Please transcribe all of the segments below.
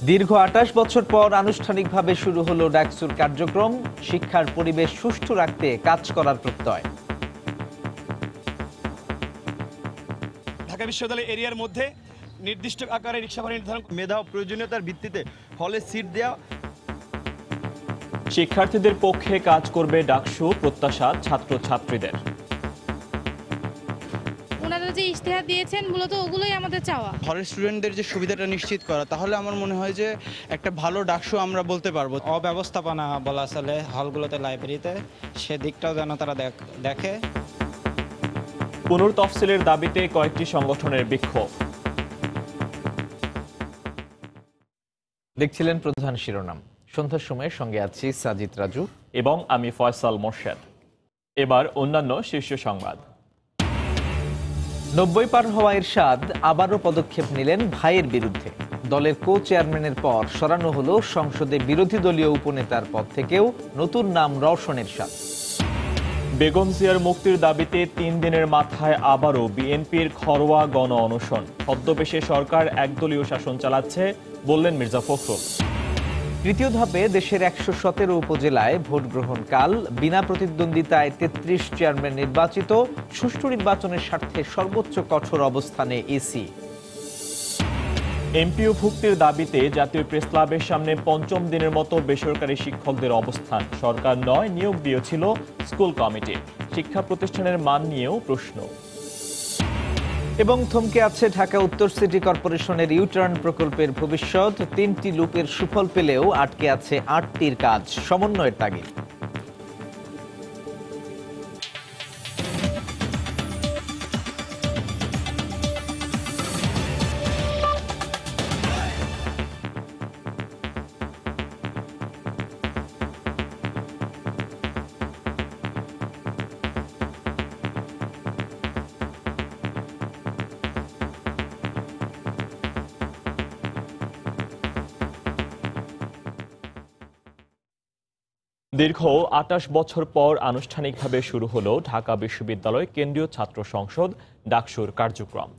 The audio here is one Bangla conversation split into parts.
দীর্ঘ ২৮ বছর পর আনুষ্ঠানিকভাবে শুরু হলো ডাকসুর কার্যক্রম। শিক্ষার পরিবেশ সুষ্ঠু রাখতে কাজ করার প্রত্যয়। ঢাকা বিশ্ববিদ্যালয় এরিয়ার মধ্যে নির্দিষ্ট আকারে রিকশা ভাড়া নির্ধারণ, মেধা ও প্রয়োজনীয়তার ভিত্তিতে হলে সিট দেওয়া। শিক্ষার্থীদের পক্ষে কাজ করবে ডাকসু, প্রত্যাশা ছাত্রছাত্রীদের। ওনারা যে ইশতেহার দিয়েছেন মূলত ওগুলোই আমাদের চাওয়া। হলের স্টুডেন্টদের যে সুবিধাটা নিশ্চিত করা, তাহলে আমার মনে হয় যে একটা ভালো ডাকসু আমরা বলতে পারবো। অব্যবস্থাপনা বলা চলে হলগুলোতে, লাইব্রেরিতে, সেদিকটাও যেন তারা দেখে। পুনর্তফসিলের দাবিতে কয়েকটি সংগঠনের বিক্ষোভ। দেখছিলেন প্রধান শিরোনাম। সন্ধ্যার সময়ের সঙ্গে আছি সাজিদ রাজু এবং আমি ফয়সাল মোর্শেদ। এবার অন্যান্য শীর্ষ সংবাদ। ৯০ পার হওয়া এরশাদ আবারও পদক্ষেপ নিলেন ভাইয়ের বিরুদ্ধে। দলের কো চেয়ারম্যানের পর সরানো হলো সংসদে বিরোধী দলীয় উপনেতার পদ থেকেও নতুন নাম রওশন এরশাদ। বেগম জিয়ার মুক্তির দাবিতে ৩ দিনের মাথায় আবারও বিএনপির ঘরোয়া গণ অনশন। ছদ্মবেশে সরকার একদলীয় শাসন চালাচ্ছে বললেন মির্জা ফখরুল। তৃতীয় ধাপে দেশের ১১৭ উপজেলায় ভোট গ্রহণ কাল। বিনা প্রতিদ্বন্দ্বিতায় ৩৩ চেয়ারম্যান নির্বাচিত। সুষ্ঠু নির্বাচনের স্বার্থে সর্বোচ্চ কঠোর অবস্থানে ইসি। এমপিও ভুক্তির দাবিতে জাতীয় প্রেস ক্লাবের সামনে পঞ্চম দিনের মতো বেসরকারি শিক্ষকদের অবস্থান। সরকার নয়, নিয়োগ দিয়েছিল স্কুল কমিটি। শিক্ষা প্রতিষ্ঠানের মান নিয়েও প্রশ্ন। এবং থমকে আছে ঢাকা উত্তর সিটি কর্পোরেশনের ইউটার্ন প্রকল্পের ভবিষ্যৎ। ৩টি লুপের সুফল পেলেও আটকে আছে ৮টির কাজ। সমন্বয়ের তাগিদ। দীর্ঘ ২৮ বছর পর আনুষ্ঠানিকভাবে শুরু হলো ঢাকা বিশ্ববিদ্যালয় কেন্দ্রীয় ছাত্র সংসদ ডাকসুর কার্যক্রম।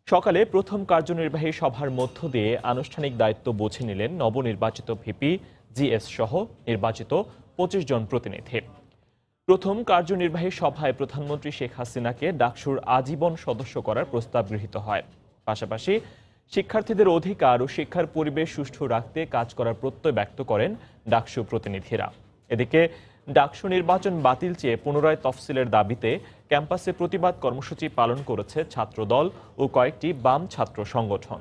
সকালে প্রথম কার্যনির্বাহী সভার মধ্য দিয়ে আনুষ্ঠানিক দায়িত্ব বুঝে নিলেন নবনির্বাচিত ভিপি, জিএস সহ নির্বাচিত ২৫ জন প্রতিনিধি। প্রথম কার্যনির্বাহী সভায় প্রধানমন্ত্রী শেখ হাসিনাকে ডাকসুর আজীবন সদস্য করার প্রস্তাব গৃহীত হয়। পাশাপাশি শিক্ষার্থীদের অধিকার ও শিক্ষার পরিবেশ সুষ্ঠু রাখতে কাজ করার প্রত্যয় ব্যক্ত করেন ডাকসু প্রতিনিধিরা। এদিকে ডাকসু নির্বাচন বাতিল চেয়ে পুনরায় তফসিলের দাবিতে ক্যাম্পাসে প্রতিবাদ কর্মসূচি পালন করেছে ছাত্রদল ও কয়েকটি বাম ছাত্র সংগঠন।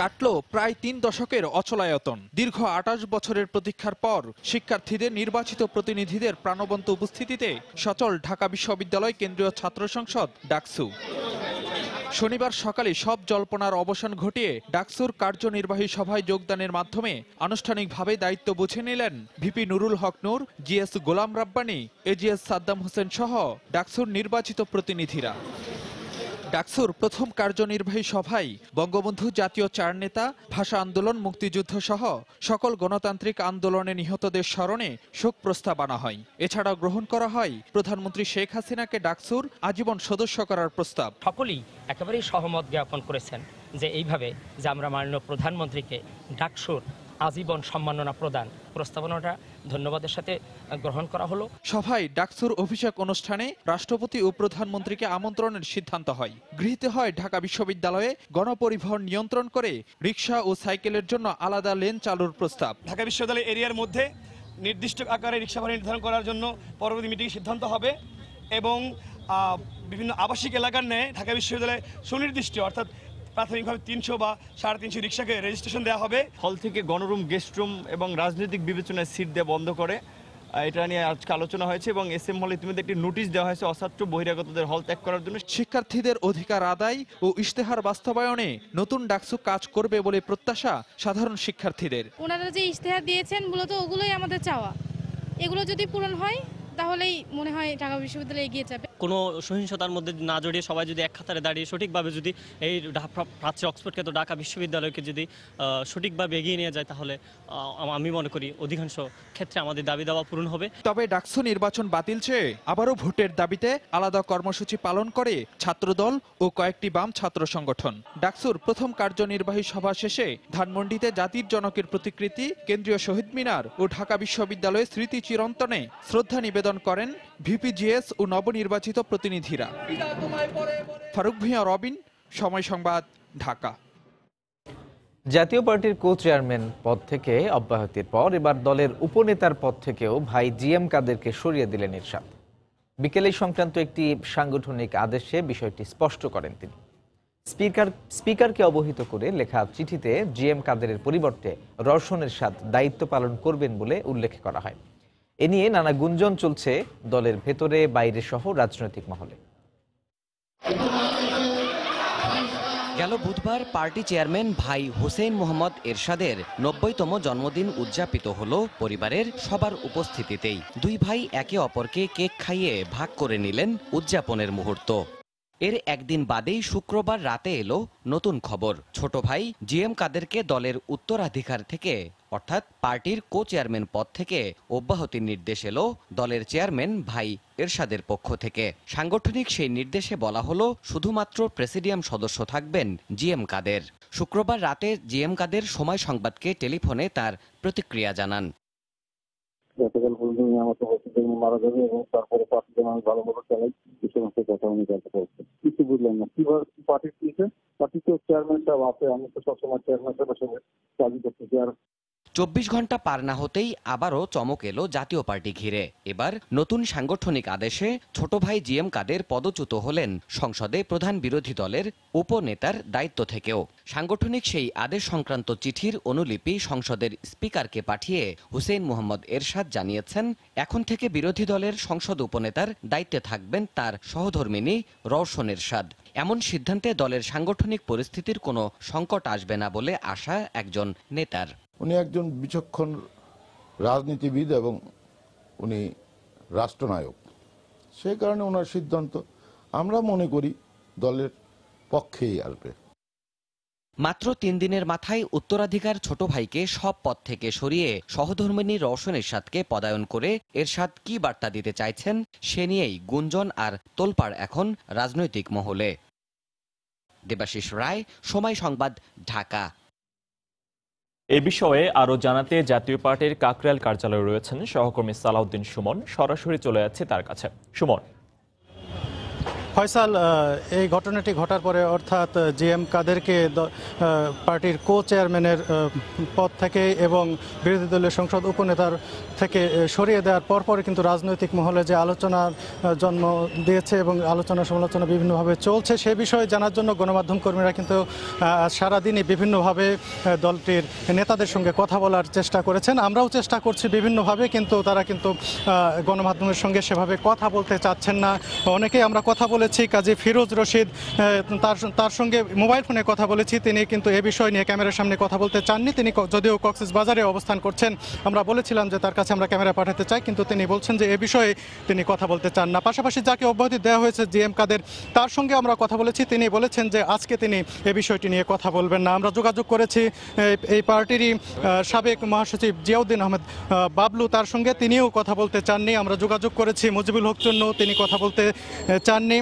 কাটল প্রায় ৩ দশকের অচলায়তন। দীর্ঘ ২৮ বছরের প্রতীক্ষার পর শিক্ষার্থীদের নির্বাচিত প্রতিনিধিদের প্রাণবন্ত উপস্থিতিতে সচল ঢাকা বিশ্ববিদ্যালয় কেন্দ্রীয় ছাত্র সংসদ ডাকসু। শনিবার সকালে সব জল্পনার অবসান ঘটিয়ে ডাকসুর কার্যনির্বাহী সভায় যোগদানের মাধ্যমে আনুষ্ঠানিকভাবে দায়িত্ব বুঝে নিলেন ভিপি নুরুল হক নূর, জিএস গোলাম রাব্বানী, এজিএস সাদ্দাম হোসেন সহ ডাকসুর নির্বাচিত প্রতিনিধিরা। ডাকসুর প্রথম কার্যনির্বাহী সভায় বঙ্গবন্ধু জাতীয় চার নেতা, ভাষা আন্দোলন, মুক্তিযুদ্ধ সহ সকল গণতান্ত্রিক আন্দোলনে নিহতদের স্মরণে শোক প্রস্তাব আনা হয়। এছাড়াও গ্রহণ করা হয় প্রধানমন্ত্রী শেখ হাসিনাকে ডাকসুর আজীবন সদস্য করার প্রস্তাব। সকলেই একেবারেই সহমত জ্ঞাপন করেছেন যে এইভাবে যে আমরা মাননীয় প্রধানমন্ত্রীকে ডাকসুর আজীবন সম্মাননা প্রদান প্রস্তাবনাটা ধন্যবাদের সাথে গ্রহণ করা হলো। সভায় ডাকসুর অভিষেক অনুষ্ঠানে রাষ্ট্রপতি ও প্রধানমন্ত্রীকে আমন্ত্রণের সিদ্ধান্ত হয়। গৃহীত হয় ঢাকা বিশ্ববিদ্যালয়ে গণপরিবহন নিয়ন্ত্রণ করে রিকশা ও সাইকেলের জন্য আলাদা লেন চালুর প্রস্তাব। ঢাকা বিশ্ববিদ্যালয় এরিয়ার মধ্যে নির্দিষ্ট আকারে রিকশা ভাড়া নির্ধারণ করার জন্য পরবর্তী মিটিংয়ে সিদ্ধান্ত হবে এবং বিভিন্ন আবাসিক এলাকার ন্যায় ঢাকা বিশ্ববিদ্যালয়ে সুনির্দিষ্ট অর্থাৎ প্রাথমিকভাবে ৩০০ বা ৩৫০ রিকশাকে রেজিস্ট্রেশন দেওয়া হবে। হল থেকে গণরুম, গেস্ট রুম এবং রাজনৈতিক বিবেচনায় সিট দেওয়া বন্ধ করে এটা নিয়ে আজকে আলোচনা হয়েছে এবং এসএম হলে ইতিমধ্যে একটি নোটিশ দেওয়া হয়েছে অছাত্র বহিরাগতদের হল ত্যাগ করার জন্য। শিক্ষার্থীদের অধিকার আদায় ও ইশতেহার বাস্তবায়নে নতুন ডাকসু কাজ করবে বলে প্রত্যাশা সাধারণ শিক্ষার্থীদের। ওনারা যে ইশতেহার দিয়েছেন মূলত ওগুলোই আমাদের চাওয়া। এগুলো যদি পূরণ হয় তাহলেই মনে হয় ঢাকা বিশ্ববিদ্যালয় এগিয়ে যাবে। কোনো সহিংসতার মধ্যে না জড়িয়ে সবাই যদি এক কাতারে দাঁড়িয়ে সঠিকভাবে যদি এই প্রাচ্য অক্সফোর্ডকে তো ঢাকা বিশ্ববিদ্যালয়কে যদি সঠিকভাবে এগিয়ে নিয়ে যায় তাহলে আমি মনে করি অধিকাংশ ক্ষেত্রে আমাদের দাবি দাওয়া পূরণ হবে। তবে ডাকসু নির্বাচন বাতিল চেয়ে আবারও ভোটের দাবিতে আলাদা কর্মসূচি পালন করে ছাত্রদল ও কয়েকটি বাম ছাত্র সংগঠন। ডাকসুর প্রথম কার্যনির্বাহী সভা শেষে ধানমন্ডিতে জাতির জনকের প্রতিকৃতি, কেন্দ্রীয় শহীদ মিনার ও ঢাকা বিশ্ববিদ্যালয়ের স্মৃতি চিরন্তনে শ্রদ্ধা নিবেদন করেন ভিপিজিএস ও নবনির্বাচিত প্রতিনিধিরা। ফারুক ভূঁইয়া, রবিন, সময় সংবাদ, ঢাকা। জাতীয় পার্টির কো চেয়ারম্যান পদ থেকে অব্যাহতির পর এবার দলের উপনেতার পদ থেকেও ভাই জিএম কাদেরকে সরিয়ে দিলেন এরশাদ। বিকেলে সংক্রান্ত একটি সাংগঠনিক আদেশে বিষয়টি স্পষ্ট করেন তিনি। স্পিকারকে অবহিত করে লেখা চিঠিতে জিএম কাদেরের পরিবর্তে রওশন এরশাদ দায়িত্ব পালন করবেন বলে উল্লেখ করা হয়। এ নিয়ে নানা গুঞ্জন চলছে দলের ভেতরে বাইরে সহ রাজনৈতিক মহলে। গেল বুধবার পার্টি চেয়ারম্যান ভাই হোসেন মোহাম্মদ এরশাদের ৯০তম জন্মদিন উদযাপিত হলো পরিবারের সবার উপস্থিতিতেই। দুই ভাই একে অপরকে কেক খাইয়ে ভাগ করে নিলেন উদযাপনের মুহূর্ত। এর একদিন বাদেই শুক্রবার রাতে এলো নতুন খবর। ছোট ভাই জিএম কাদেরকে দলের উত্তরাধিকার থেকে অর্থাৎ পার্টির কো চেয়ারম্যান পদ থেকে অব্যাহতির নির্দেশ এলো দলের চেয়ারম্যান ভাই এরশাদের পক্ষ থেকে। সাংগঠনিক সেই নির্দেশে বলা হলো শুধুমাত্র প্রেসিডিয়াম সদস্য থাকবেন জিএম কাদের। শুক্রবার রাতে জিএম কাদের সময় সংবাদকে টেলিফোনে তার প্রতিক্রিয়া জানান। গতকাল বলবেন আমার তো মারা যাবে এবং তারপরে পার্টি যেন আমি ভালো মতো চালাই এই সমস্ত কথা উনি জানতে পারছেন। কিছু বুঝলাম না কিভাবে পার্টি দিয়েছে। পার্টি তো চেয়ারম্যান সাহেব আছে, আমি তো সবসময় চেয়ারম্যান সাহেবের সঙ্গে কাজই করতেছি। আর ২৪ ঘন্টা পার না হতেই আবারও চমক এলো জাতীয় পার্টি ঘিরে। এবার নতুন সাংগঠনিক আদেশে ছোট ভাই জিএম কাদের পদচ্যুত হলেন সংসদে প্রধান বিরোধী দলের উপনেতার দায়িত্ব থেকেও। সাংগঠনিক সেই আদেশ সংক্রান্ত চিঠির অনুলিপি সংসদের স্পিকারকে পাঠিয়ে হুসেইন মোহাম্মদ এরশাদ জানিয়েছেন এখন থেকে বিরোধী দলের সংসদ উপনেতার দায়িত্বে থাকবেন তার সহধর্মিণী রওশন এরশাদ। এমন সিদ্ধান্তে দলের সাংগঠনিক পরিস্থিতির কোনো সংকট আসবে না বলে আশা একজন নেতার। উনি একজন বিচক্ষণ রাজনীতিবিদ এবং উনি রাষ্ট্রনায়ক, সেই কারণে ওনার সিদ্ধান্ত আমরা মনে করি দলের পক্ষেই আসবে। মাত্র ৩ দিনের মাথায় উত্তরাধিকার ছোট ভাইকে সব পদ থেকে সরিয়ে সহধর্মিণী রওশন এরশাদকে পদায়ন করে এরশাদ কি বার্তা দিতে চাইছেন সে নিয়েই গুঞ্জন আর তোলপাড় এখন রাজনৈতিক মহলে। দেবাশিস রায়, সময় সংবাদ, ঢাকা। এ বিষয়ে আরো জানাতে জাতীয় পার্টির কাকরাইল কার্যালয়ে রয়েছেন সহকর্মী সালাউদ্দিন সুমন। সরাসরি চলে যাচ্ছে তার কাছে। সুমন। ফয়সাল, এই ঘটনাটি ঘটার পরে অর্থাৎ জিএম কাদেরকে পার্টির কো চেয়ারম্যানের পদ থেকে এবং বিরোধী দলীয় সংসদ উপনেতার থেকে সরিয়ে দেওয়ার পরপরই কিন্তু রাজনৈতিক মহলে যে আলোচনার জন্ম দিয়েছে এবং আলোচনা সমালোচনা বিভিন্নভাবে চলছে সে বিষয়ে জানার জন্য গণমাধ্যম কর্মীরা কিন্তু সারাদিনই বিভিন্নভাবে দলটির নেতাদের সঙ্গে কথা বলার চেষ্টা করেছেন। আমরাও চেষ্টা করছি বিভিন্নভাবে, কিন্তু তারা কিন্তু গণমাধ্যমের সঙ্গে সেভাবে কথা বলতে চাচ্ছেন না। অনেকেই আমরা কথা বলেছি, কাজী ফিরোজ রশিদ তার সঙ্গে মোবাইল ফোনে কথা বলেছি, তিনি কিন্তু এ বিষয় নিয়ে ক্যামেরার সামনে কথা বলতে চাননি। তিনি যদিও কক্সবাজারে অবস্থান করছেন, আমরা বলেছিলাম যে তার কাছে আমরা ক্যামেরা পাঠাতে চাই, কিন্তু তিনি বলছেন যে এ বিষয়ে তিনি কথা বলতে চান না। পাশাপাশি যাকে অব্যাহতি দেওয়া হয়েছে জিএম কাদের, তার সঙ্গে আমরা কথা বলেছি, তিনি বলেছেন যে আজকে তিনি এ বিষয়টি নিয়ে কথা বলবেন না। আমরা যোগাযোগ করেছি এই পার্টিরই সাবেক মহাসচিব জিয়াউদ্দিন আহমেদ বাবলু, তার সঙ্গে তিনিও কথা বলতে চাননি। আমরা যোগাযোগ করেছি মুজিবুল হক চূন্য, তিনি কথা বলতে চাননি,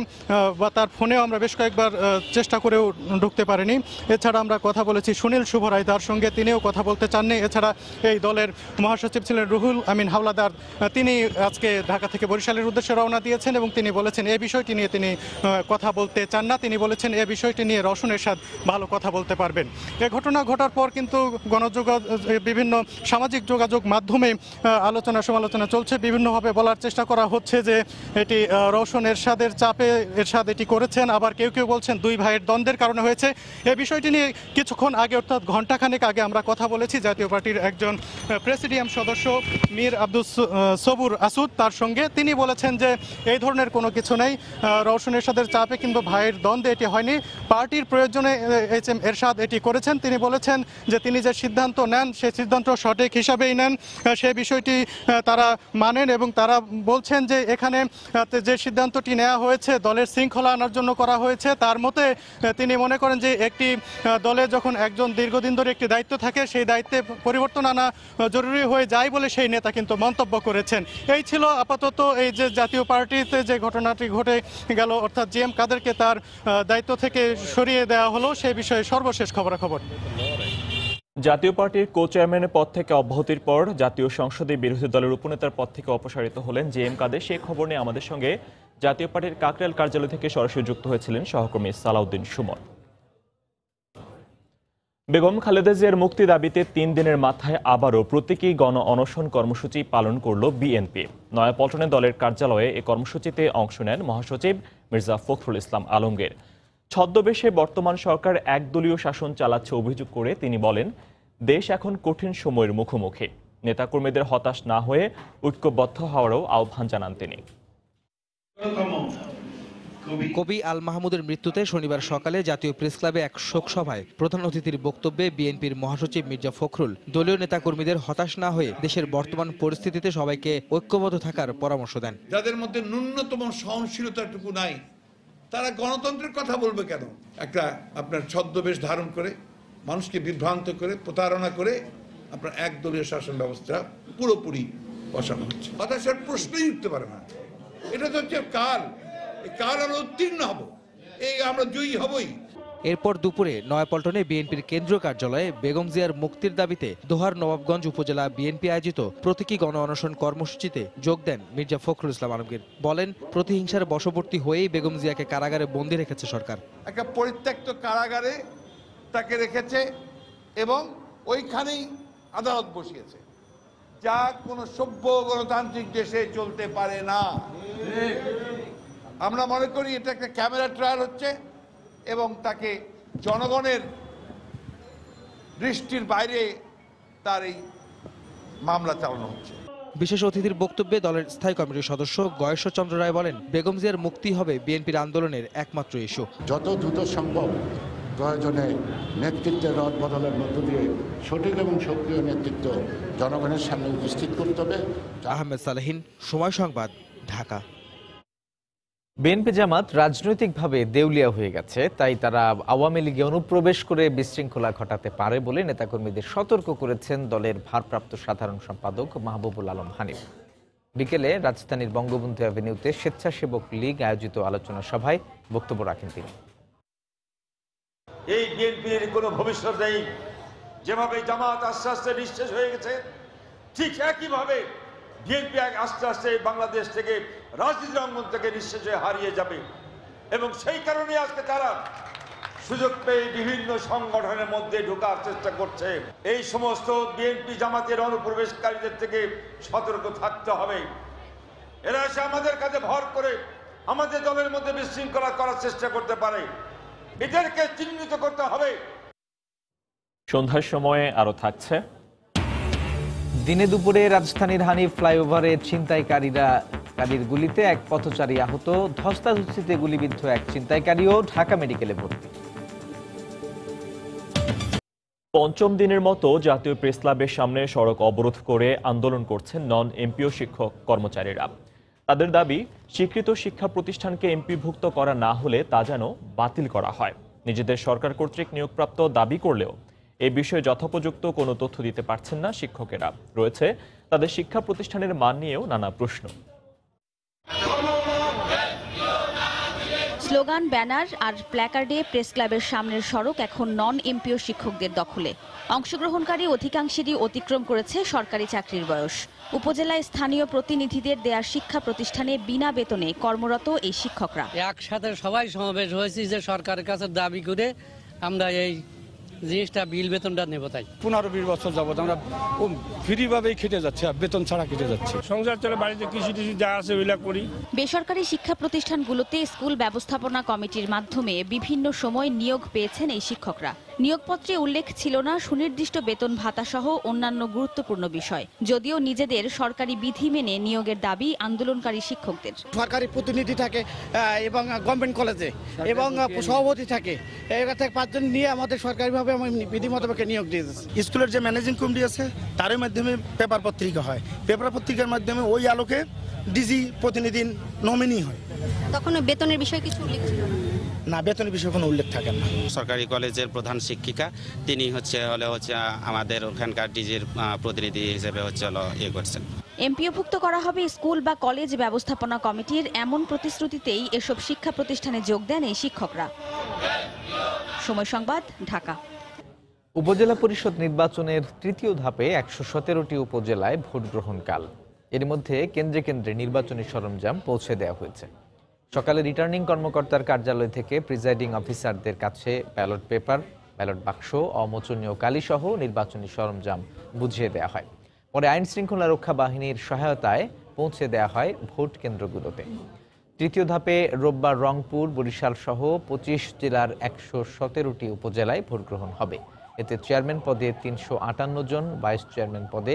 বা তার ফোনেও আমরা বেশ কয়েকবার চেষ্টা করেও ঢুকতে পারিনি। এছাড়া আমরা কথা বলেছি সুনীল শুভ রায়, তার সঙ্গে তিনিও কথা বলতে চাননি। এছাড়া এই দলের মহাসচিব ছিলেন রুহুল আমিন হাওলাদার, তিনি আজকে ঢাকা থেকে বরিশালের উদ্দেশ্যে রওনা দিয়েছেন এবং তিনি বলেছেন এই বিষয়টি নিয়ে তিনি কথা বলতে চান না। তিনি বলেছেন এই বিষয়টি নিয়ে রওশন এরশাদ ভালো কথা বলতে পারবেন। এ ঘটনা ঘটার পর কিন্তু বিভিন্ন সামাজিক যোগাযোগ মাধ্যমে আলোচনা সমালোচনা চলছে। বিভিন্নভাবে বলার চেষ্টা করা হচ্ছে যে এটি রওশন এরশাদের চাপে এরশাদ এটি করেছেন, আবার কেউ কেউ বলছেন দুই ভাইয়ের দ্বন্দ্বের কারণে হয়েছে। এই বিষয়টি নিয়ে কিছুক্ষণ আগে অর্থাৎ ঘণ্টাখানেক আগে আমরা কথা বলেছি জাতীয় পার্টির একজন প্রেসিডিয়াম সদস্য মীর আব্দুল সবুর আসুদ তার সঙ্গে। তিনি বলেছেন যে এই ধরনের কোনো কিছু নেই, রওশন এরশাদের চাপে কিন্তু ভাইয়ের দ্বন্দ্বে এটি হয়নি, পার্টির প্রয়োজনে HM এরশাদ এটি করেছেন। তিনি বলেছেন যে তিনি যে সিদ্ধান্ত নেন সেই সিদ্ধান্ত সঠিক হিসাবেই নেন, সেই বিষয়টি তারা মানেন এবং তারা বলছেন যে এখানে যে সিদ্ধান্তটি নেওয়া হয়েছে দলের শৃঙ্খলা আনার জন্য করা হয়েছে। তার মতে তিনি মনে করেন যে একটি দলে যখন একজন দীর্ঘদিন ধরে একটি দায়িত্ব থাকে সেই দায়িত্বে পরিবর্তন আনা জরুরি হয়ে যায় বলে সেই নেতা কিন্তু মন্তব্য করেছেন। এই ছিল আপাতত এই যে জাতীয় পার্টিতে যে ঘটনাটি ঘটে গেল, অর্থাৎ GM কাদেরকে তার দায়িত্ব থেকে সরিয়ে দেওয়া হলো সেই বিষয়ে সর্বশেষ খবরাখবর। জাতীয় পার্টির কো চেয়ারম্যানের পদ থেকে অব্যাহতির পর জাতীয় সংসদে বিরোধী দলের উপনেতার পদ থেকে অপসারিত হলেন GM কাদের। সেই খবর নিয়ে আমাদের সঙ্গে জাতীয় পার্টির কাকরাইল কার্যালয় থেকে সরাসরি যুক্ত হয়েছিলেন সহকর্মী সালাউদ্দিন সুমন। বেগম খালেদা জিয়ার মুক্তি দাবিতে 3 দিনের মাথায় আবারও প্রতীকী গণ অনশন কর্মসূচি পালন করল বিএনপি। নয়াপল্টনে দলের কার্যালয়ে এ কর্মসূচিতে অংশ নেন মহাসচিব মির্জা ফখরুল ইসলাম আলমগীর। ছদ্মবেশে বর্তমান সরকার একদলীয় শাসন চালাচ্ছে অভিযোগ করে তিনি বলেন, দেশ এখন কঠিন সময়ের মুখোমুখি। নেতাকর্মীদের হতাশ না হয়ে ঐক্যবদ্ধ হওয়ারও আহ্বান জানান তিনি। কবি আল মাহমুদের মৃত্যুতে শনিবার সকালে জাতীয় প্রেস ক্লাবে এক শোক সভায় প্রধান অতিথির বক্তব্যে বিএনপির মহাসচিব মির্জা ফখরুল দলীয় নেতাকর্মীদের হতাশ না হয়ে দেশের বর্তমান পরিস্থিতিতে সবাইকে ঐক্যবদ্ধ থাকার পরামর্শ দেন। যাদের মধ্যে ন্যূনতম সহনশীলতাটুকু নাই তারা গণতন্ত্রের কথা বলবে কেন? একটা আপনার ছদ্মবেশ ধারণ করে মানুষকে বিভ্রান্ত করে প্রতারণা করে আপনার একদলীয় শাসন ব্যবস্থা পুরোপুরি বসানো হচ্ছে। হতাশার প্রশ্নই উঠতে পারে না। এটা তো হচ্ছে কাল আমরা উত্তীর্ণ হব, এই আমরা জয়ী হবই। এরপর দুপুরে নয়াপল্টনে বিএনপির কেন্দ্রীয় কার্যালয়ে বেগম জিয়ার মুক্তির দাবিতে দোহার নবাবগঞ্জ উপজেলা বিএনপি আয়োজিত প্রতীকী গণ অনশন কর্মসূচিতে যোগ দেন মির্জা ফখরুল ইসলাম আলমগীর। বলেন, প্রতিহিংসার বশবর্তী হয়েই বেগম জিয়াকে কারাগারে বন্দী রেখেছে সরকার। একটা পরিত্যক্ত কারাগারে তাকে রেখেছে এবং ওইখানেই আদালত বসিয়েছে, যা কোনো সভ্য গণতান্ত্রিক দেশে চলতে পারে না। আমরা মনে করি এটা একটা ক্যামেরা ট্রায়াল হচ্ছে এবং তাকে জনগণের দৃষ্টির বাইরে তার এই মামলা চালানো হচ্ছে। বিশেষ অতিথির বক্তব্যে দলের স্থায়ী কমিটির সদস্য গয়েশ্বর চন্দ্র রায় বলেন, বেগম জিয়ার মুক্তি হবে বিএনপির আন্দোলনের একমাত্র ইস্যু। যত দ্রুত সম্ভব প্রয়োজনে নেতৃত্বের রদ বদলের মধ্য দিয়ে সঠিক এবং সক্রিয় নেতৃত্ব জনগণের সামনে উপস্থিত করতে হবে। আহমেদ সালেহীন, সময় সংবাদ, ঢাকা। বিএনপি জামাত রাজনৈতিকভাবে দেউলিয়া হয়ে গেছে, তাই তারা আওয়ামী লীগে অনুপ্রবেশ করে বিশৃঙ্খলা ঘটাতে পারে বলে নেতাকর্মীদের সতর্ক করেছেন দলের ভারপ্রাপ্ত সাধারণ সম্পাদক মাহবুবুল আলম হানিফ। বিকেলে রাজধানীর বঙ্গবন্ধু অ্যাভিনিউতে স্বেচ্ছাসেবক লীগ আয়োজিত আলোচনা সভায় বক্তব্য রাখেন তিনি। এই বিএনপির কোনো ভবিষ্যৎ নেই। যেভাবে জামাত আস্তে আস্তে নিঃশেষ হয়ে গেছে, ঠিক একইভাবে বিএনপি আস্তে আস্তে বাংলাদেশ থেকে রাজনীতির অঙ্গন থেকে নিঃশেষ হয়ে হারিয়ে যাবে। এবং সেই কারণে আজকে তারা সুযোগ পেয়ে বিভিন্ন সংগঠনের মধ্যে ঢোকার চেষ্টা করছে। এই সমস্ত বিএনপি জামাতের অনুপ্রবেশকারীদের থেকে সতর্ক থাকতে হবে। এরা এসে আমাদের কাছে ভর করে আমাদের দলের মধ্যে বিশৃঙ্খলা করার চেষ্টা করতে পারে, এদেরকে চিহ্নিত করতে হবে। সন্ধ্যার সময়ে আরো থাকছে। দিনে দুপুরে রাজধানীর হানিফ ফ্লাইওভারে ছিনতাইকারীর গুলিতে এক পথচারী আহত, ধস্তাধস্তিতে গুলিবিদ্ধ এক ছিনতাইকারীও ঢাকা মেডিকেলে ভর্তি। পঞ্চম দিনের মতো জাতীয় প্রেস ক্লাবের সামনে সড়ক অবরোধ করে আন্দোলন করছেন নন এমপিও শিক্ষক কর্মচারীরা। তাদের দাবি, স্বীকৃত শিক্ষা প্রতিষ্ঠানকে এমপিভুক্ত করা না হলে তা যেন বাতিল করা হয়। নিজেদের সরকার কর্তৃক নিয়োগপ্রাপ্ত দাবি করলেও এই বিষয়ে যথোপযুক্ত কোনো তথ্য দিতে পারছেন না শিক্ষকেরা। রয়েছে তাদের শিক্ষা প্রতিষ্ঠানের মান নিয়েও নানা প্রশ্ন। স্লোগান, ব্যানার আর প্ল্যাকার্ডে প্রেস ক্লাবের সামনের সড়ক এখন নন এমপিও শিক্ষকদের দখলে। অংশগ্রহণকারী অধিকাংশেরই অতিক্রম করেছে সরকারি চাকরির বয়স। উপজেলায় স্থানীয় প্রতিনিধিদের দেয়া শিক্ষা প্রতিষ্ঠানে বিনা বেতনে কর্মরত এই শিক্ষকরা একসাথে সবাই সমাবেশ হয়েছি যে সরকারের কাছে দাবি করে আমরা এই জিনিসটা বিল বেতনটা নেব তাই 15-20 বছর যাবত আমরা ফ্রিভাবেই খেটে যাচ্ছি, আর বেতন ছাড়া খেটে যাচ্ছি। সংসার চলে, বাড়িতে কৃষি টিষি যা আছে ওইগুলা করি। বেসরকারি শিক্ষা প্রতিষ্ঠানগুলোতে স্কুল ব্যবস্থাপনা কমিটির মাধ্যমে বিভিন্ন সময় নিয়োগ পেয়েছেন এই শিক্ষকরা। নিয়োগপত্রে উল্লেখ ছিল না সুনির্দিষ্ট বেতন ভাতা সহ অন্যান্য গুরুত্বপূর্ণ বিষয়, যদিও নিজেদের সরকারি বিধি মেনে নিয়োগের দাবি আন্দোলনকারী শিক্ষকদের। সরকারি প্রতিনিধি থাকে এবং গভর্নমেন্ট কলেজে এবং সভাপতি থাকে, এবার থেকে 5 জন নিয়ে আমাদের সরকারিভাবে বিধি মোতাবেক নিয়োগ দিয়েছে। স্কুলের যে ম্যানেজিং কমিটি আছে তার মাধ্যমে পেপার পত্রিকা হয়, পেপার পত্রিকার মাধ্যমে ওই আলোকে ডিজি প্রতিনিধি নমিনি হয়। তখন বেতনের বিষয়ে কিছু উল্লেখ ছিল না, বেতনের বিষয়ে কোনো উল্লেখ থাকে না। সরকারি কলেজের প্রধান শিক্ষিকা তিনি হচ্ছে আমাদের ওখানকার ডিজির প্রতিনিধি হিসেবে করছেন। এমপিওভুক্ত করা হবে স্কুল বা কলেজ ব্যবস্থাপনা কমিটির এমন প্রতিশ্রুতিতেই এসব শিক্ষা প্রতিষ্ঠানে যোগ দেন এই শিক্ষকরা। সময় সংবাদ, ঢাকা। উপজেলা পরিষদ নির্বাচনের তৃতীয় ধাপে 117টি উপজেলায় ভোট গ্রহণ কাল। এর মধ্যে কেন্দ্রে কেন্দ্রে নির্বাচনী সরঞ্জাম পৌঁছে দেওয়া হয়েছে। সকালে রিটার্নিং কর্মকর্তার কার্যালয় থেকে প্রিজাইডিং অফিসারদের কাছে ব্যালট পেপার, ব্যালট বাক্স, অমোচনীয় কালিসহ নির্বাচনী সরঞ্জাম বুঝিয়ে দেওয়া হয়। পরে আইন শৃঙ্খলা রক্ষা বাহিনীর সহায়তায় পৌঁছে দেওয়া হয় ভোট কেন্দ্রগুলোতে। তৃতীয় ধাপে রোববার রংপুর, বরিশাল সহ 25 জেলার 117টি উপজেলায় ভোট গ্রহণ হবে। এতে চেয়ারম্যান পদে 358 জন, ভাইস চেয়ারম্যান পদে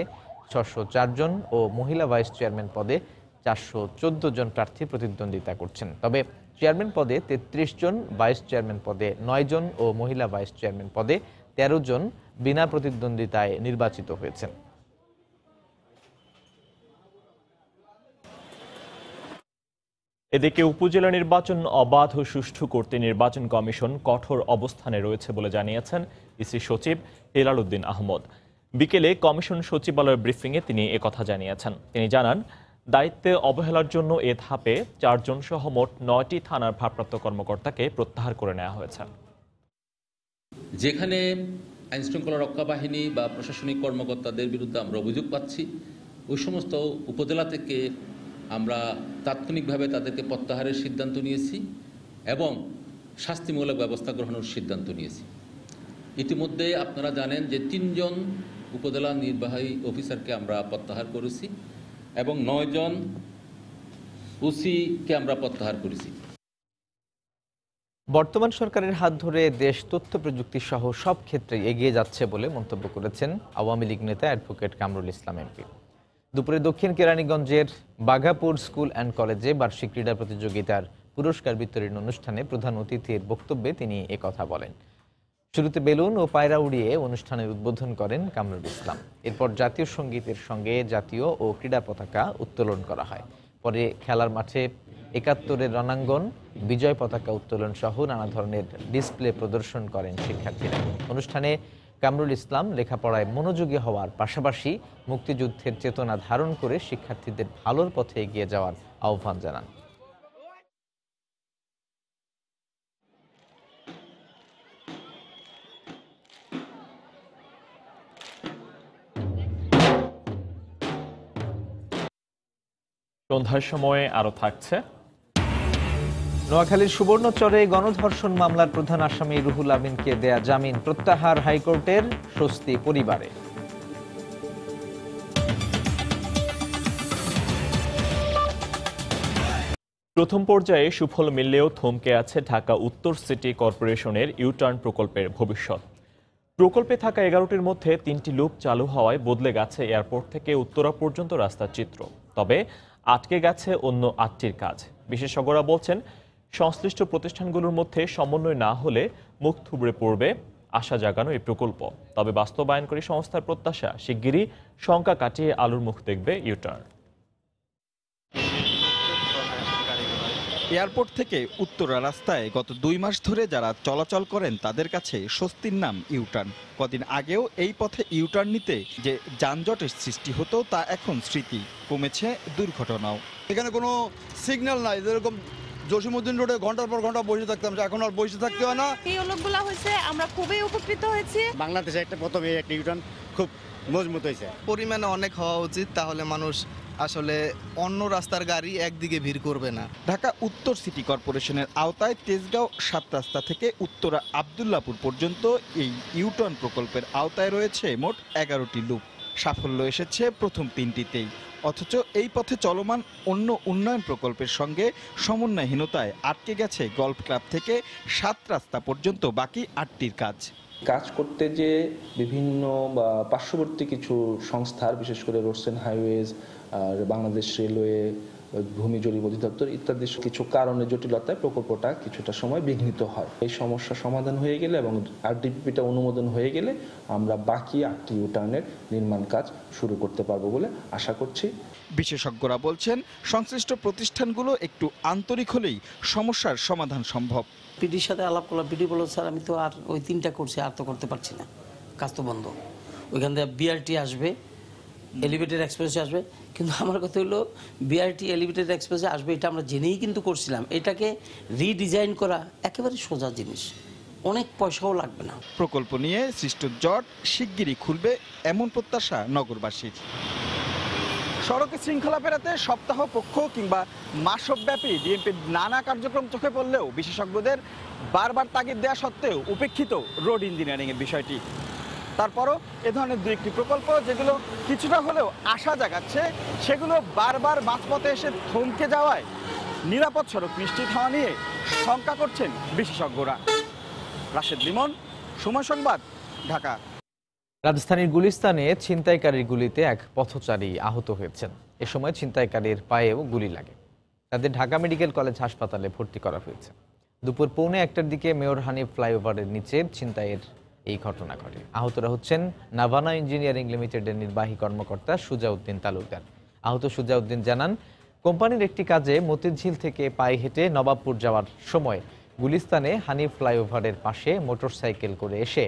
604 জন ও মহিলা ভাইস চেয়ারম্যান পদে 414 জন প্রার্থী প্রতিদ্বন্দ্বিতা করছেন। তবে চেয়ারম্যান পদে 33 জন, ভাইস চেয়ারম্যান পদে 9 জন ও মহিলা ভাইস চেয়ারম্যান পদে 13 জন বিনা প্রতিদ্বন্দ্বিতায় নির্বাচিত হয়েছেন। এদিকে উপজেলা নির্বাচন অবাধ ও সুষ্ঠু করতে নির্বাচন কমিশন কঠোর অবস্থানে রয়েছে বলে জানিয়েছেন ইসি সচিব হেলাল উদ্দিন আহমদ। বিকেলে কমিশন সচিবালয়ের ব্রিফিংয়ে তিনি একথা জানিয়েছেন। তিনি জানান, দায়িত্বে অবহেলার জন্য এ ধাপে 4 জন সহ মোট 9টি থানার ভারপ্রাপ্ত কর্মকর্তাকে প্রত্যাহার করে নেওয়া হয়েছে। যেখানে আইনশৃঙ্খলা রক্ষা বাহিনী বা প্রশাসনিক কর্মকর্তাদের বিরুদ্ধে আমরা অভিযোগ পাচ্ছি, ওই সমস্ত উপজেলা থেকে আমরা তাৎক্ষণিকভাবে তাদেরকে প্রত্যাহারের সিদ্ধান্ত নিয়েছি এবং শাস্তিমূলক ব্যবস্থা গ্রহণের সিদ্ধান্ত নিয়েছি। ইতিমধ্যে আপনারা জানেন যে 3 জন উপজেলা নির্বাহী অফিসারকে আমরা প্রত্যাহার করেছি এবং 9 জন ওসিকে আমরা প্রত্যাহার করেছি। বর্তমান সরকারের হাত ধরে দেশ তথ্য প্রযুক্তি সহ সব ক্ষেত্রে এগিয়ে যাচ্ছে বলে মন্তব্য করেছেন আওয়ামী লীগ নেতা অ্যাডভোকেট কামরুল ইসলাম এমপি। দুপুরে দক্ষিণ কেরানীগঞ্জের বাঘাপুর স্কুল অ্যান্ড কলেজে বার্ষিক ক্রীড়া প্রতিযোগিতার পুরস্কার বিতরণ অনুষ্ঠানে প্রধান অতিথির বক্তব্যে তিনি একথা বলেন। শুরুতে বেলুন ও পায়রা উড়িয়ে অনুষ্ঠানের উদ্বোধন করেন কামরুল ইসলাম। এরপর জাতীয় সঙ্গীতের সঙ্গে জাতীয় ও ক্রীড়া পতাকা উত্তোলন করা হয়। পরে খেলার মাঠে 71-এর রণাঙ্গন, বিজয় পতাকা উত্তোলন সহ নানা ধরনের ডিসপ্লে প্রদর্শন করেন শিক্ষার্থীরা। অনুষ্ঠানে কামরুল ইসলাম লেখাপড়ায় মনোযোগী হওয়ার পাশাপাশি মুক্তিযুদ্ধের চেতনা ধারণ করে শিক্ষার্থীদের ভালোর পথে এগিয়ে যাওয়ার আহ্বান জানান। সন্ধ্যার সময়ে আরো থাকছে। নোয়াখালীর সুবর্ণচরে গণধর্ষণ মামলার প্রধান আসামি রুহুল আমিনকে দেয়া জামিন প্রত্যাহার হাইকোর্টের, স্বস্তি পরিবারে। প্রথম পর্যায়ে সুফল মিললেও থমকে আছে ঢাকা উত্তর সিটি কর্পোরেশনের ইউটার্ন প্রকল্পের ভবিষ্যৎ। প্রকল্পে থাকা 11টির মধ্যে 3টি লুপ চালু হওয়ায় বদলে গেছে এয়ারপোর্ট থেকে উত্তরা পর্যন্ত রাস্তার চিত্র। তবে আটকে গেছে অন্য 8টির কাজ। বিশেষজ্ঞরা বলছেন, সংশ্লিষ্ট প্রতিষ্ঠানগুলোর মধ্যে সমন্বয় না হলে মুখ থুবড়ে পড়বে আশা জাগানো এই প্রকল্প। তবে বাস্তবায়নকারী সংস্থার প্রত্যাশা, শিগগিরই শঙ্কা কাটিয়ে আলোর মুখ দেখবে ইউটার্ন। এয়ারপোর্ট থেকে উত্তরা রাস্তায় গত 2 মাস ধরে যারা চলাচল করেন তাদের কাছে স্বস্তির নাম ইউটার্ন। কদিন আগেও এই পথে ইউটার্ন নিতে যে যানজটের সৃষ্টি হতো তা এখন স্মৃতি, কমেছে দুর্ঘটনাও। এখানে কোনো সিগন্যাল নাই, যেরকম জসিমউদ্দিন রোডে ঘন্টার পর ঘন্টা বসে থাকতাম, এখন আর বসে থাকতে হয় না। এই লোকগুলা হয়েছে, আমরা খুবই উপকৃত হয়েছি। বাংলাদেশে প্রথমে একটা ইউটার্ন খুব মজবুত হয়েছে। পরিমাণে অনেক হওয়া উচিত, তাহলে মানুষ আসলে অন্য রাস্তার গাড়ি একদিকে ভিড় করবে না। ঢাকা উত্তর সিটি কর্পোরেশনের আওতায় তেজগাঁও ৭ রাস্তা থেকে উত্তরা আবদুল্লাপুর পর্যন্ত এই ইউটার্ন প্রকল্পের আওতায় রয়েছে মোট ১১টি লুপ। সাফল্য এসেছে প্রথম ৩টিতেই, অথচ এই পথে চলমান অন্য উন্নয়ন প্রকল্পের সঙ্গে সমন্বয়হীনতায় আটকে গেছে গল্ফ ক্লাব থেকে ৭ রাস্তা পর্যন্ত বাকি ৮টির কাজ। কাজ করতে যে বিভিন্ন পার্শ্ববর্তী কিছু সংস্থার, বিশেষ করে রোডস এন্ড হাইওয়েজ আর বাংলাদেশ রেলওয়ে, ভূমি জরিপ অধিদপ্তর ইত্যাদি কিছু কারণে জটিলতায় প্রকল্পটা কিছুটা সময় বিঘ্নিত হয়। এই সমস্যা সমাধান হয়ে গেলে এবং আরডিপিটা অনুমোদন হয়ে গেলে আমরা বাকি ৮টি ইউটার্নের নির্মাণ কাজ শুরু করতে পারবো বলে আশা করছি। বিশেষজ্ঞরা বলছেন, সংশ্লিষ্ট প্রতিষ্ঠানগুলো একটু আন্তরিক হলেই সমস্যার সমাধান সম্ভব। পিডির সাথে আলাপ করলাম, পিডি বলল স্যার আমি তো আর ওই 3টা করছি, আর তো করতে পারছি না, কাজ তো বন্ধ। ওইখান থেকে বিআরটি আসবে, এলিভেটেড এক্সপ্রেসে আসবে, কিন্তু আমার কথা হলো বিআরটি এলিভেটেড এক্সপ্রেসে আসবে এটা আমরা জেনেই কিন্তু করছিলাম। এটাকে রিডিজাইন করা একেবারে সোজা জিনিস, অনেক পয়সাও লাগবে না। প্রকল্প নিয়ে সৃষ্ট জট শিগগিরই খুলবে এমন প্রত্যাশা নগরবাসীর। সড়কে শৃঙ্খলা ফেরাতে সপ্তাহ পক্ষ কিংবা মাসব্যাপী ডিএমপির নানা কার্যক্রম চোখে পড়লেও বিশেষজ্ঞদের বারবার তাগিদ দেওয়া সত্ত্বেও উপেক্ষিত রোড ইঞ্জিনিয়ারিংয়ের বিষয়টি। তারপরও এ ধরনের 2-1টি প্রকল্প যেগুলো কিছুটা হলেও আশা জাগাচ্ছে, সেগুলো বারবার মাঝপথে এসে থমকে যাওয়ায় নিরাপদ সড়ক নিশ্চিত হওয়া নিয়ে শঙ্কা করছেন বিশেষজ্ঞরা। রাশেদ লিমন, সময় সংবাদ, ঢাকা। রাজধানীর গুলিস্তানে ছিনতাইকারীর গুলিতে এক পথচারী আহত হয়েছেন। এ সময় ছিনতাইকারীর পায়েও গুলি লাগে। তাদের ঢাকা মেডিকেল কলেজ হাসপাতালে ভর্তি করা হয়েছে। দুপুর 1:45টার দিকে মেয়র হানিফ ফ্লাইওভারের নিচে ছিনতাইয়ের এই ঘটনা ঘটে। আহতরা হচ্ছেন নাভানা ইঞ্জিনিয়ারিং লিমিটেডের নির্বাহী কর্মকর্তা সুজাউদ্দিন তালুকদার। আহত সুজাউদ্দিন জানান, কোম্পানির একটি কাজে মতিঝিল থেকে পায়ে হেঁটে নবাবপুর যাওয়ার সময় গুলিস্তানে হানিফ ফ্লাইওভারের পাশে মোটরসাইকেল করে এসে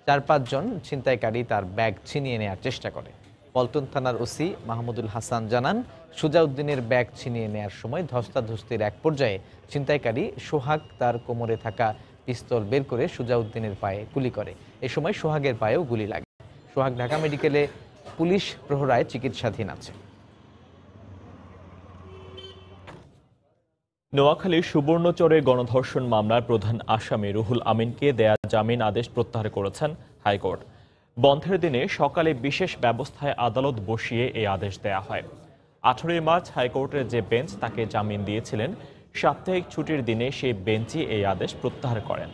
4-5 জন ছিনতাইকারী তার ব্যাগ ছিনিয়ে নেওয়ার চেষ্টা করে। পল্টন থানার ওসি মাহমুদুল হাসান জানান, সুজাউদ্দিনের ব্যাগ ছিনিয়ে নেওয়ার সময় ধস্তাধস্তির এক পর্যায়ে ছিনতাইকারী সোহাগ তার কোমরে থাকা পিস্তল বের করে সুজাউদ্দিনের পায়ে গুলি করে। এ সময় সোহাগের পায়েও গুলি লাগে। সোহাগ ঢাকা মেডিকেলে পুলিশ প্রহরায় চিকিৎসাধীন আছে। নোয়াখালীর সুবর্ণচরে গণধর্ষণ মামলার প্রধান আসামি রুহুল আমিনকে দেয়া জামিন আদেশ প্রত্যাহার করেছেন হাইকোর্ট। বন্ধের দিনে সকালে বিশেষ ব্যবস্থায় আদালত বসিয়ে এই আদেশ দেয়া হয়। 18 মার্চ হাইকোর্টের যে বেঞ্চ তাকে জামিন দিয়েছিলেন, সাপ্তাহিক ছুটির দিনে সেই বেঞ্চই এই আদেশ প্রত্যাহার করেন।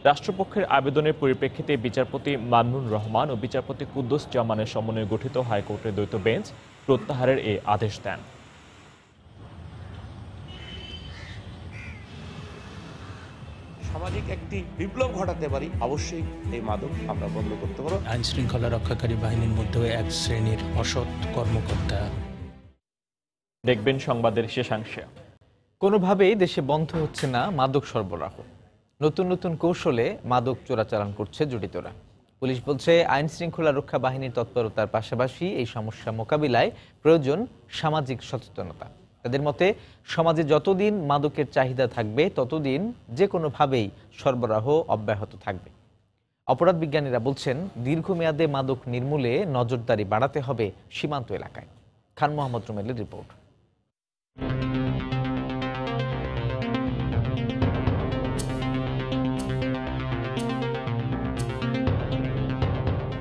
রাষ্ট্রপক্ষের আবেদনের পরিপ্রেক্ষিতে বিচারপতি মামুনুর রহমান ও বিচারপতি কুদ্দুস জামানের সমন্বয়ে গঠিত হাইকোর্টের দ্বৈত বেঞ্চ প্রত্যাহারের এই আদেশ দেন। সামাজিক একটি বিপ্লব ঘটাতে পারি, অবশ্যই এই মাদক আমরা বন্ধ করতে পারবো। আইন শৃঙ্খলা রক্ষাকারী বাহিনীর মধ্যেও এক শ্রেণীর অসৎ কর্মকর্তা। দেখবেন সংবাদের শেষাংশে। কোনোভাবেই দেশে বন্ধ হচ্ছে না মাদক সরবরাহ। নতুন নতুন কৌশলে মাদক চোরাচালান করছে জড়িতরা। পুলিশ বলছে, আইন শৃঙ্খলা রক্ষা বাহিনীর তৎপরতার পাশাপাশি এই সমস্যা মোকাবিলায় প্রয়োজন সামাজিক সচেতনতা। তাদের মতে, সমাজে যতদিন মাদকের চাহিদা থাকবে ততদিন যে কোনোভাবেই সরবরাহ অব্যাহত থাকবে। অপরাধ বিজ্ঞানীরা বলছেন, দীর্ঘমেয়াদে মাদক নির্মূলে নজরদারি বাড়াতে হবে সীমান্ত এলাকায়। খান মোহাম্মদ রুমেলের রিপোর্ট।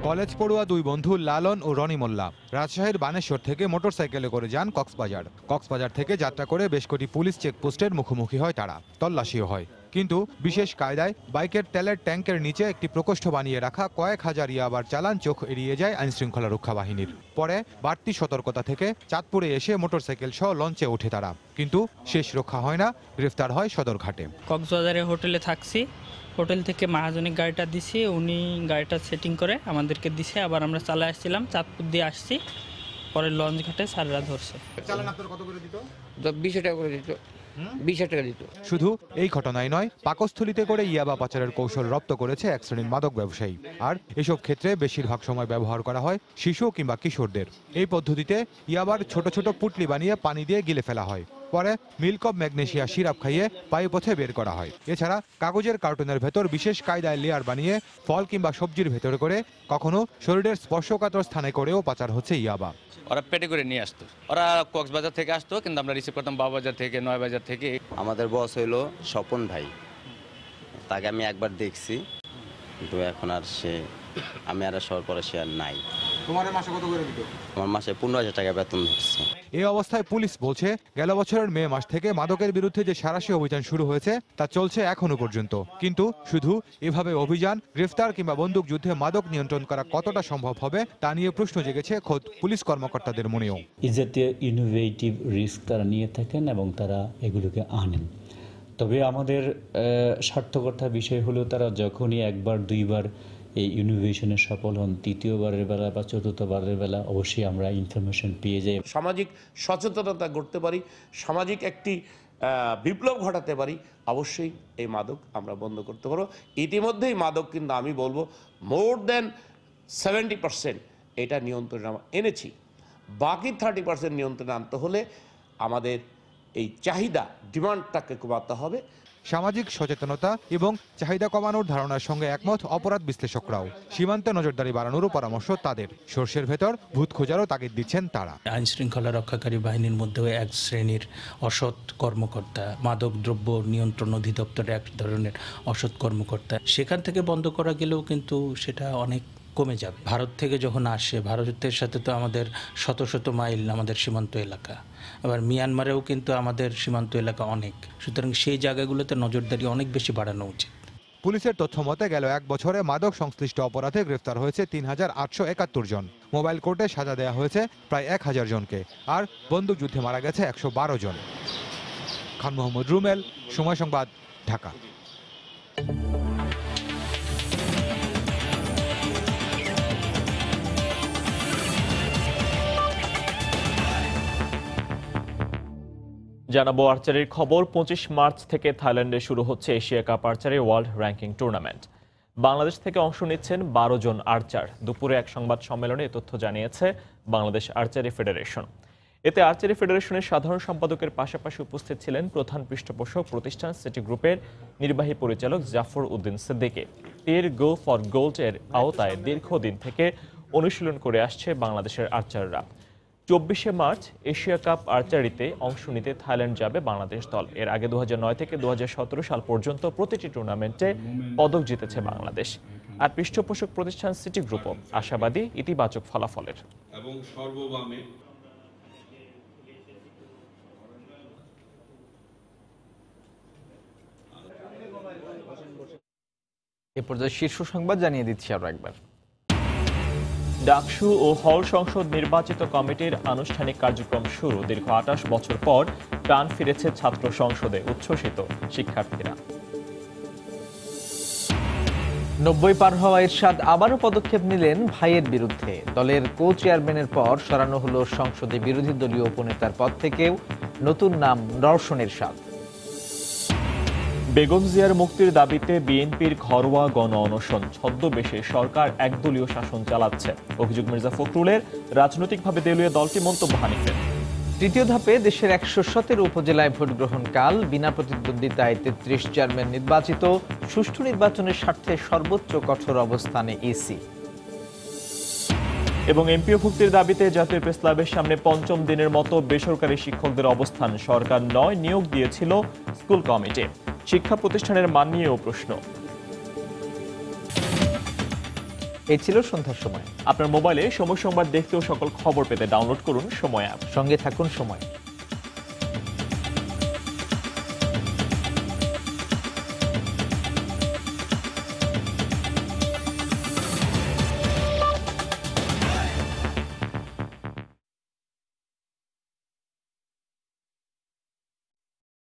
কলেজ পড়ুয়া 2 বন্ধু লালন ও রনি মোল্লা রাজশাহীর বানেশ্বর থেকে মোটরসাইকেলে করে যান কক্সবাজার থেকে যাত্রা করে বেশ কটি পুলিশ চেকপোস্টের মুখোমুখি হয় তারা, তল্লাশিও হয়। কিন্তু বিশেষ কায়দায় বাইকের তেলের ট্যাঙ্কের নিচে একটি প্রকোষ্ঠ বানিয়ে রাখা কয়েক হাজার ইয়াবার চালান চোখ এড়িয়ে যায় আইন শৃঙ্খলা রক্ষা বাহিনীর। পরে বাড়তি সতর্কতা থেকে চাঁদপুরে এসে মোটরসাইকেল সহ লঞ্চে ওঠে তারা, কিন্তু শেষ রক্ষা হয় না, গ্রেফতার হয় সদরঘাটে। কক্সবাজারে হোটেলে থাকছি, হোটেল থেকে মাহাজনিক গাড়িটা দিছি, উনি গাড়িটা সেটিং করে আমাদেরকে দিছে, আবার আমরা চালে আসছিলাম, চাঁদপুর দিয়ে আসছি, পরে লঞ্চ ঘাটে স্যাররা ধরছে। চালান আপনার কত করে দিত? 20 টাকা করে দিত, 20 টাকা দিত। শুধু এই ঘটনাই নয়, পাকস্থলিতে করে ইয়াবা পাচারের কৌশল রপ্ত করেছে এক শ্রেণীর মাদক ব্যবসায়ী। আর এসব ক্ষেত্রে বেশিরভাগ সময় ব্যবহার করা হয় শিশু কিংবা কিশোরদের। এই পদ্ধতিতে ইয়াবার ছোট ছোট পুটলি বানিয়ে পানি দিয়ে গিলে ফেলা হয়। পরে মিল্ক অব ম্যাগনেসিয়া সিরাপ খাইয়ে বায়ুপথে বের করা হয়। এছাড়া কাগজের কার্টুনের ভেতর বিশেষ কায়দায় লেয়ার বানিয়ে ফল কিংবা সবজির ভেতরে করে কখনো শরীরের স্পর্শকাতর স্থানে করেও পাচার হচ্ছে ইয়াবা। ওরা পেটে করে নিয়ে আসতো, ওরা কক্সবাজার থেকে আসতো, কিন্তু আমরা রিসিভ করতাম বাবাজার থেকে, নয়বাজার থেকে। আমাদের বস হইলো স্বপন ভাই, তাকে আমি একবার দেখছি, কিন্তু এখন আর আমি আর সবার পরে সে আর নাই। তোমার মাসে কত করে দিত? আমার মাসে 15,000 টাকা বেতন হচ্ছে। এই অবস্থায় পুলিশ বলছে গেল বছরের মে মাস থেকে মাদকের বিরুদ্ধে যে সাঁড়াশি অভিযান শুরু হয়েছে তা চলছে এখনো পর্যন্ত। কিন্তু শুধু এভাবে অভিযান, গ্রেফতার কিংবা বন্দুক যুদ্ধে মাদক নিয়ন্ত্রণ করা কতটা সম্ভব হবে তা নিয়ে প্রশ্ন জেগেছে খোদ পুলিশ কর্মকর্তাদের মনেও। এই জাতীয় ইনোভেটিভ রিস্ক তারা নিয়ে থাকেন এবং তারা এগুলোকে আনেন। তবে আমাদের সার্থকতার বিষয় হলো তারা যখনই একবার দুইবার এই ইনোভেশনে সফল হন, তৃতীয়বারের বেলা বা চতুর্থবারের বেলা অবশ্যই আমরা ইনফরমেশন পেয়ে যাই। সামাজিক সচেতনতা গড়তে পারি, সামাজিক একটি বিপ্লব ঘটাতে পারি, অবশ্যই এই মাদক আমরা বন্ধ করতে পারবো। ইতিমধ্যেই মাদক কিন্তু আমি বলবো মোর দেন 70% এটা নিয়ন্ত্রণে আমরা এনেছি। বাকি 30% নিয়ন্ত্রণে আনতে হলে আমাদের এই চাহিদা, ডিমান্ডটাকে কমাতে হবে। সামাজিক সচেতনতা এবং চাহিদা কমানোর ধারণার সঙ্গে একমত অপরাধ বিশ্লেষকরাও। সীমান্তে নজরদারি বাড়ানোরও পরামর্শ তাদের। সর্ষের ভেতর ভূত খোঁজারও তাগিদ দিচ্ছেন তারা। আইন শৃঙ্খলা রক্ষাকারী বাহিনীর মধ্যেও এক শ্রেণীর অসৎ কর্মকর্তা, মাদক দ্রব্য নিয়ন্ত্রণ অধিদপ্তরের এক ধরনের অসৎ কর্মকর্তা, সেখান থেকে বন্ধ করা গেলেও কিন্তু সেটা অনেক কমে যাবে। ভারত থেকে যখন আসে, ভারতের সাথে তো আমাদের শত শত মাইল আমাদের সীমান্ত এলাকা, আবার মিয়ানমারেও কিন্তু আমাদের সীমান্ত এলাকা অনেক, সুতরাং সেই জায়গাগুলোতে নজরদারি অনেক বেশি বাড়ানো উচিত। পুলিশের তথ্য মতে গেল এক বছরে মাদক সংশ্লিষ্ট অপরাধে গ্রেফতার হয়েছে ৩,৮৭১ জন। মোবাইল কোর্টে সাজা দেওয়া হয়েছে প্রায় ১,০০০ জনকে, আর বন্দুকযুদ্ধে মারা গেছে ১১২ জন। খান মোহাম্মদ রুমেল, সময় সংবাদ, ঢাকা। জানাবো আর্চারির খবর। 25 মার্চ থেকে থাইল্যান্ডে শুরু হচ্ছে Asia cup archery world ranking tournament. Bangladesh থেকে অংশ নিচ্ছেন 12 জন আর্চার। দুপুরে এক সংবাদ সম্মেলনে এ তথ্য জানিয়েছে বাংলাদেশ আর্চারি ফেডারেশন। এতে আর্চারি ফেডারেশনের সাধারণ সম্পাদকের পাশাপাশি উপস্থিত ছিলেন প্রধান পৃষ্ঠপোষক প্রতিষ্ঠান সিটি গ্রুপের নির্বাহী পরিচালক জাফর উদ্দিন সিদ্দিকী। টির গো ফর গোল্ড এর আওতায় দীর্ঘদিন থেকে অনুশীলন করে আসছে বাংলাদেশের আর্চাররা। 24শে মার্চ এশিয়া কাপ আর্চারিতে অংশ নিতে থাইল্যান্ড যাবে বাংলাদেশ দল। এর আগে 2009 থেকে 2017 সাল পর্যন্ত প্রতিটি টুর্নামেন্টে পদক জিতেছে বাংলাদেশ। আর পৃষ্ঠপোষক প্রতিষ্ঠান সিটি গ্রুপও আশাবাদী ইতিবাচক ফলাফলের। এবং সর্ববামে এ পর্যায়ে শীর্ষ সংবাদ জানিয়ে দিচ্ছি আরো একবার। ডাকসু ও হল সংসদ নির্বাচিত কমিটির আনুষ্ঠানিক কার্যক্রম শুরু। দীর্ঘ 28 বছর পর প্রাণ ফিরেছে ছাত্র সংসদে, উচ্ছ্বসিত শিক্ষার্থীরা। 90 পার হওয়া এরশাদ আবারও পদক্ষেপ নিলেন ভাইয়ের বিরুদ্ধে। দলের কো চেয়ারম্যানের পর সরানো হলো সংসদে বিরোধী দলীয় উপনেতার পদ থেকেও। নতুন নাম রওশন এরশাদ। বেগম জিয়ার মুক্তির দাবিতে বিএনপির ঘরোয়া গণ অনশন। ছদ্মবেশে সরকার একদলীয় শাসন চালাচ্ছে, অভিযোগ মির্জা ফখরুলের। রাজনৈতিকভাবে দলীয় দলটি মন্তব্য হানিফের। তৃতীয় ধাপে দেশের 117 উপজেলায় ভোট গ্রহণ কাল। বিনা প্রতিদ্বন্দ্বিতায় 33 চেয়ারম্যান নির্বাচিত। সুষ্ঠু নির্বাচনের স্বার্থে সর্বোচ্চ কঠোর অবস্থানে ইসি। এবং এমপিওভুক্তির দাবিতে জাতীয় প্রেস ক্লাবের সামনে পঞ্চম দিনের মতো বেসরকারি শিক্ষকদের অবস্থান। সরকার নয়, নিয়োগ দিয়েছিল স্কুল কমিটি। শিক্ষা প্রতিষ্ঠানের মান নিয়েও প্রশ্ন। এই ছিল সন্ধ্যার সময়। আপনার মোবাইলে সময় সংবাদ দেখতেও সকল খবর পেতে ডাউনলোড করুন সময় অ্যাপ। সঙ্গে থাকুন সময়।